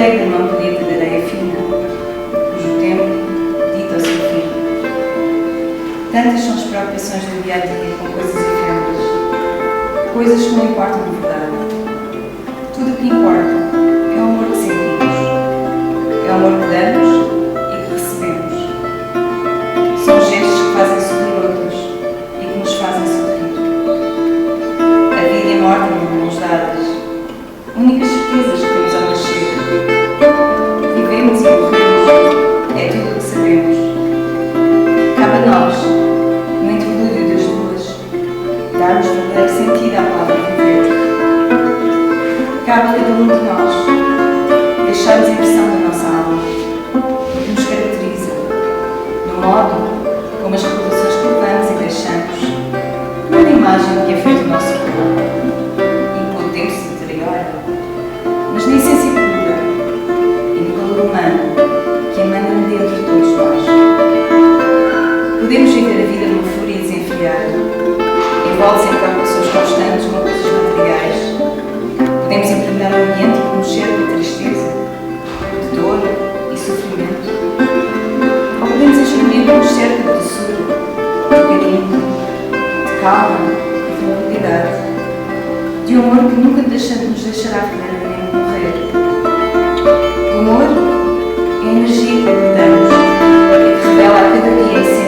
Carregue a mão bonita de areia fina, cujo tempo dita o seu fim. Tantas são as preocupações do dia a dia com coisas efêmeras, coisas que não importam de verdade. Tudo o que importa é o amor que sentimos, é o amor que damos e que recebemos. São gestos que fazem sorrir outros e que nos fazem sorrir. A vida e a morte em mãos dadas, únicas certezas que temos ao nascer. Vivemos e morremos, é tudo o que sabemos. Cabe a nós, no interlúdio das duas, darmos verdadeiro sentido à palavra viver. Cabe a cada um de nós deixarmos a impressão da nossa alma, que nos caracteriza, no modo como as recordações que levamos e deixamos, não na imagem que é feito o nosso corpo, e com o tempo se deteriora, mas na essência pura e no calor humano que emana de dentro de todos nós. Podemos viver a vida numa fúria desenfreada, envoltos em preocupações constantes com coisas materiais. Podemos impregnar o ambiente com um cheiro de tristeza, de dor e sofrimento. Ou podemos encher com um cheiro de doçura, de carinho, de calma e de tranquilidade, de um amor que nunca nos deixará verdadeiramente morrer. O amor é a energia que damos e que revela a cada dia a essência